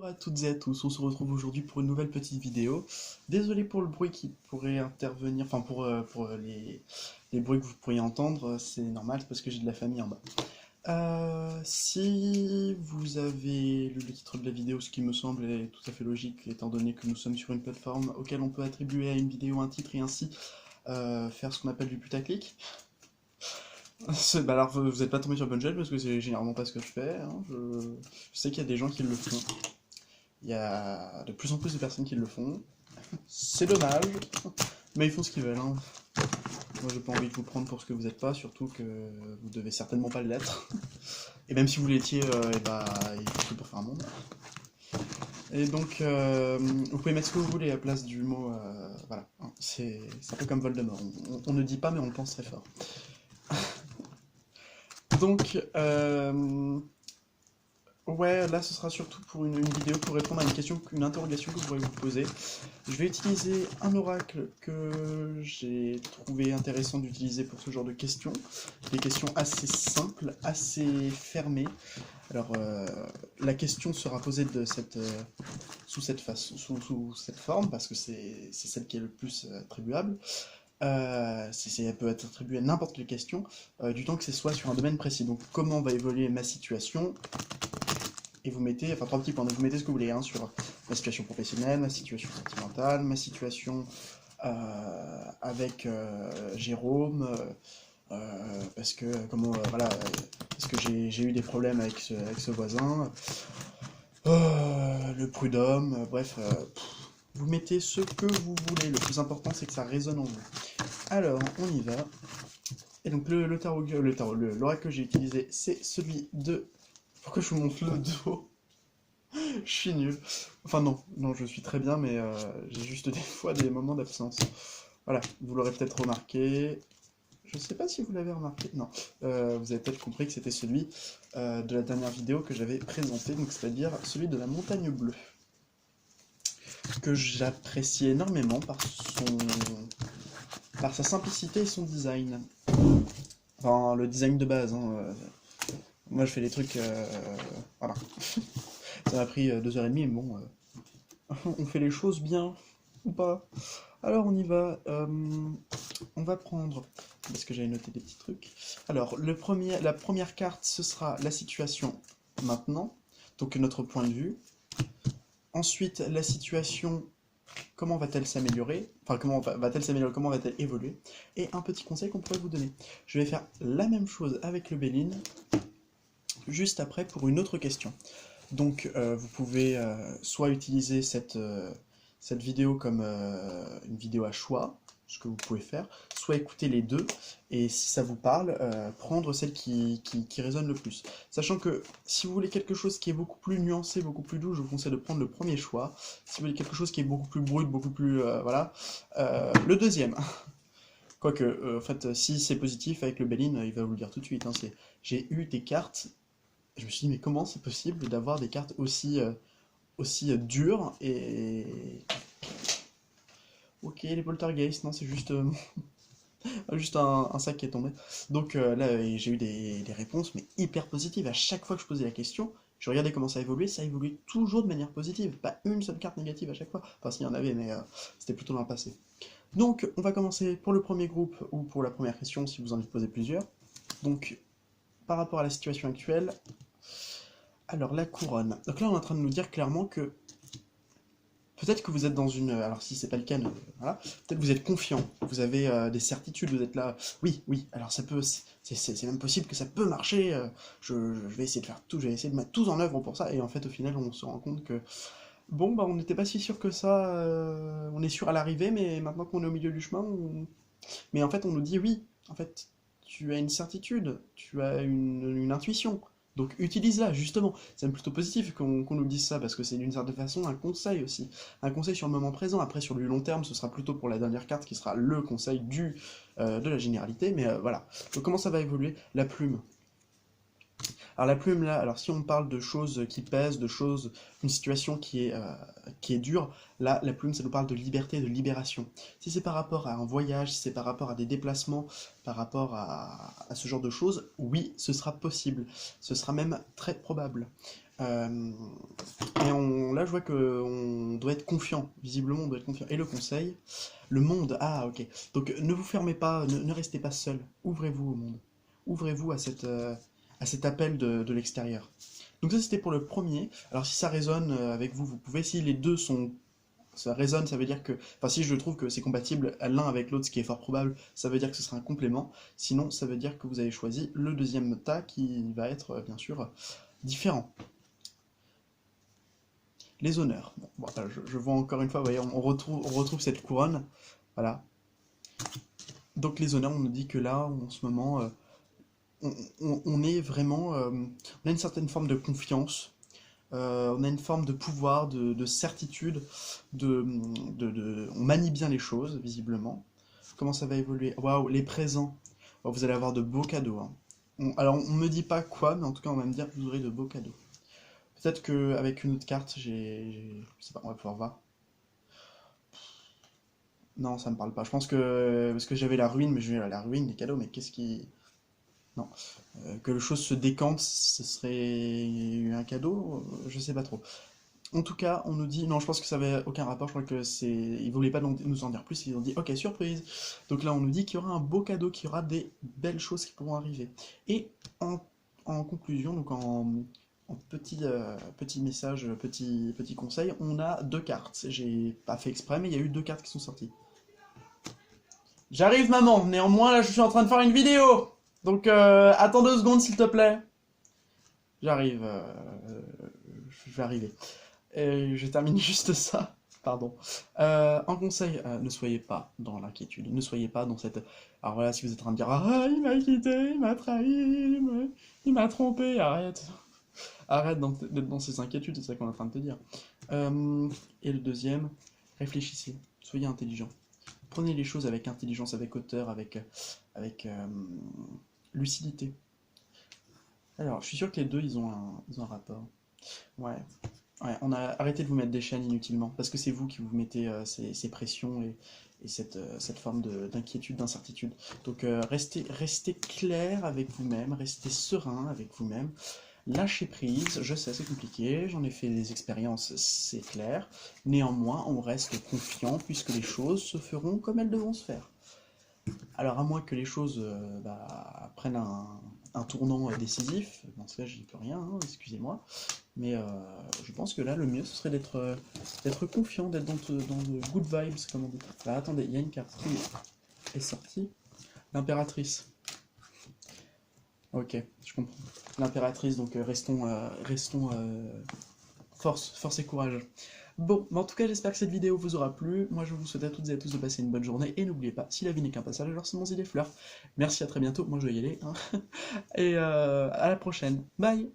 à toutes et à tous, on se retrouve aujourd'hui pour une nouvelle petite vidéo. Désolé pour le bruit qui pourrait intervenir, enfin pour les bruits que vous pourriez entendre, c'est normal, c'est parce que j'ai de la famille en bas. Si vous avez lu le titre de la vidéo, ce qui me semble est tout à fait logique, étant donné que nous sommes sur une plateforme auquel on peut attribuer à une vidéo un titre et ainsi faire ce qu'on appelle du putaclic. Bah alors vous n'êtes pas tombé sur Bungie parce que c'est généralement pas ce que je fais, hein. Je sais qu'il y a des gens qui le font. Il y a de plus en plus de personnes qui le font. C'est dommage, mais ils font ce qu'ils veulent, hein. Moi j'ai pas envie de vous prendre pour ce que vous n'êtes pas, surtout que vous devez certainement pas l'être. Et même si vous l'étiez, et bah, il faut tout pour faire un monde. Et donc, vous pouvez mettre ce que vous voulez à la place du mot, voilà. C'est un peu comme Voldemort, on ne dit pas mais on le pense très fort. Donc, ouais, là ce sera surtout pour une vidéo pour répondre à une interrogation que vous pourrez vous poser. Je vais utiliser un oracle que j'ai trouvé intéressant d'utiliser pour ce genre de questions. Des questions assez simples, assez fermées. Alors, la question sera posée sous cette forme, parce que c'est celle qui est le plus attribuable. Elle peut être attribuée à n'importe quelle question, du temps que ce soit sur un domaine précis. Donc, comment va évoluer ma situation? Et vous mettez, enfin 3 petits points, donc vous mettez ce que vous voulez, hein, sur ma situation professionnelle, ma situation sentimentale, ma situation avec Jérôme, parce que voilà, parce que j'ai eu des problèmes avec ce voisin, le prud'homme, bref, vous mettez ce que vous voulez, le plus important c'est que ça résonne en vous. Alors, on y va. Et donc l'oracle que j'ai utilisé, c'est celui de... Pourquoi je vous montre le dos? Je suis nul. Enfin non, je suis très bien, mais j'ai juste des fois des moments d'absence. Voilà, vous l'aurez peut-être remarqué. Je sais pas si vous l'avez remarqué, non. Vous avez peut-être compris que c'était celui de la dernière vidéo que j'avais présenté, donc c'est-à-dire celui de la montagne bleue. Que j'apprécie énormément par sa simplicité et son design. Enfin, le design de base, hein. Moi je fais des trucs... voilà. Ça m'a pris 2h30, mais bon, on fait les choses bien, ou pas. Alors on y va, on va prendre, parce que j'avais noté des petits trucs. Alors, la première carte, ce sera la situation maintenant, donc notre point de vue. Ensuite, la situation, comment va-t-elle s'améliorer? Enfin, comment va-t-elle s'améliorer? Comment va-t-elle évoluer? Et un petit conseil qu'on pourrait vous donner. Je vais faire la même chose avec le Béline, juste après pour une autre question. Donc vous pouvez soit utiliser cette vidéo comme une vidéo à choix, ce que vous pouvez faire, soit écouter les deux, et si ça vous parle, prendre celle qui résonne le plus. Sachant que si vous voulez quelque chose qui est beaucoup plus nuancé, beaucoup plus doux, je vous conseille de prendre le premier choix. Si vous voulez quelque chose qui est beaucoup plus brut, beaucoup plus... voilà, le deuxième. Quoique, en fait, si c'est positif avec le Béline, il va vous le dire tout de suite, hein, j'ai eu des cartes. Je me suis dit, mais comment c'est possible d'avoir des cartes aussi dures et... Ok, les poltergeists, non, c'est juste, juste un sac qui est tombé. Donc là, j'ai eu des réponses, mais hyper positives. À chaque fois que je posais la question, je regardais comment ça évoluait toujours de manière positive. Pas une seule carte négative à chaque fois. Enfin, s'il y en avait, mais c'était plutôt dans le passé. Donc, on va commencer pour le premier groupe, ou pour la première question, si vous en avez posé plusieurs. Donc, par rapport à la situation actuelle... Alors, la couronne. Donc là, on est en train de nous dire clairement que peut-être que vous êtes dans une... Alors, si c'est pas le cas, voilà. Peut-être que vous êtes confiant, vous avez des certitudes, vous êtes là... Oui, alors ça peut... C'est même possible que ça peut marcher, je vais essayer de faire tout, je vais essayer de mettre tout en œuvre pour ça, et en fait, au final, on se rend compte que... Bon, bah, on n'était pas si sûr que ça, on est sûr à l'arrivée, mais maintenant qu'on est au milieu du chemin, mais en fait, on nous dit oui, en fait, tu as une certitude, tu as une intuition. Donc utilise-la, justement. C'est même plutôt positif qu'on nous dise ça, parce que c'est d'une certaine façon un conseil aussi. Un conseil sur le moment présent. Après, sur du long terme, ce sera plutôt pour la dernière carte qui sera le conseil de la généralité. Mais voilà. Donc comment ça va évoluer? La plume. Alors la plume là, alors si on parle de choses qui pèsent, une situation qui est dure, là la plume ça nous parle de liberté, de libération. Si c'est par rapport à un voyage, si c'est par rapport à des déplacements, par rapport à ce genre de choses, oui, ce sera possible, ce sera même très probable. Euh, là, je vois qu'on doit être confiant. Visiblement, on doit être confiant. Et le conseil, le monde. Ah, ok. Donc, ne vous fermez pas, ne restez pas seul. Ouvrez-vous au monde. Ouvrez-vous à cet appel de l'extérieur. Donc ça, c'était pour le premier. Alors, si ça résonne avec vous, vous pouvez. Si les deux sont ça résonne, ça veut dire que, enfin si je trouve que c'est compatible l'un avec l'autre, ce qui est fort probable, ça veut dire que ce sera un complément. Sinon, ça veut dire que vous avez choisi le deuxième tas qui va être bien sûr différent. Les honneurs. Bon, voilà, je vois encore une fois, vous voyez, on retrouve cette couronne. Voilà. Donc les honneurs, on nous dit que là, en ce moment, on est vraiment, on a une certaine forme de confiance. On a une forme de pouvoir, de certitude, on manie bien les choses, visiblement. Comment ça va évoluer? Waouh, les présents. Oh, vous allez avoir de beaux cadeaux, hein. Alors, on me dit pas quoi, mais en tout cas, on va me dire que vous aurez de beaux cadeaux. Peut-être qu'avec une autre carte, je sais pas, on va pouvoir voir. Non, ça me parle pas. Je pense que... Parce que j'avais la ruine, mais je vais la ruine, les cadeaux, mais qu'est-ce qui... Non. Que le chose se décante, ce serait un cadeau? Je sais pas trop. En tout cas, on nous dit, non, je pense que ça avait aucun rapport, je crois que c'est, ils voulaient pas nous en dire plus, ils ont dit, ok, surprise. Donc là, on nous dit qu'il y aura un beau cadeau, qu'il y aura des belles choses qui pourront arriver. Et en conclusion, donc en petit message, petit conseil, on a deux cartes. J'ai pas fait exprès, mais il y a eu deux cartes qui sont sorties. J'arrive, maman, néanmoins, là, je suis en train de faire une vidéo. Donc, attends 2 secondes, s'il te plaît. J'arrive, je vais arriver. Et je termine juste ça. Pardon. En conseil, ne soyez pas dans l'inquiétude. Ne soyez pas dans cette. Alors voilà, si vous êtes en train de dire ah, il m'a quitté, il m'a trahi, il m'a trompé, arrête. Arrête d'être dans ces inquiétudes, c'est ça qu'on est en train de te dire. Et le deuxième, réfléchissez. Soyez intelligent. Prenez les choses avec intelligence, avec hauteur, avec lucidité. Alors, je suis sûr que les deux, ils ont un rapport. Ouais. Ouais, on a arrêté de vous mettre des chaînes inutilement, parce que c'est vous qui vous mettez ces pressions et cette forme d'inquiétude, d'incertitude. Donc restez clair avec vous-même, restez serein avec vous-même, lâchez prise, je sais c'est compliqué, j'en ai fait des expériences, c'est clair, néanmoins on reste confiant puisque les choses se feront comme elles devront se faire. Alors, à moins que les choses prennent un tournant décisif, dans ce cas, j'y peux rien, hein, excusez-moi. Mais je pense que là, le mieux, ce serait d'être confiant, d'être dans de good vibes, comme on dit. Bah, attendez, il y a une carte qui est sortie. L'impératrice. Ok, je comprends. L'impératrice, donc restons force et courage. Bon, mais en tout cas, j'espère que cette vidéo vous aura plu. Moi, je vous souhaite à toutes et à tous de passer une bonne journée. Et n'oubliez pas, si la vie n'est qu'un passage, alors semons-y des fleurs. Merci, à très bientôt. Moi, je dois y aller, hein. Et à la prochaine. Bye!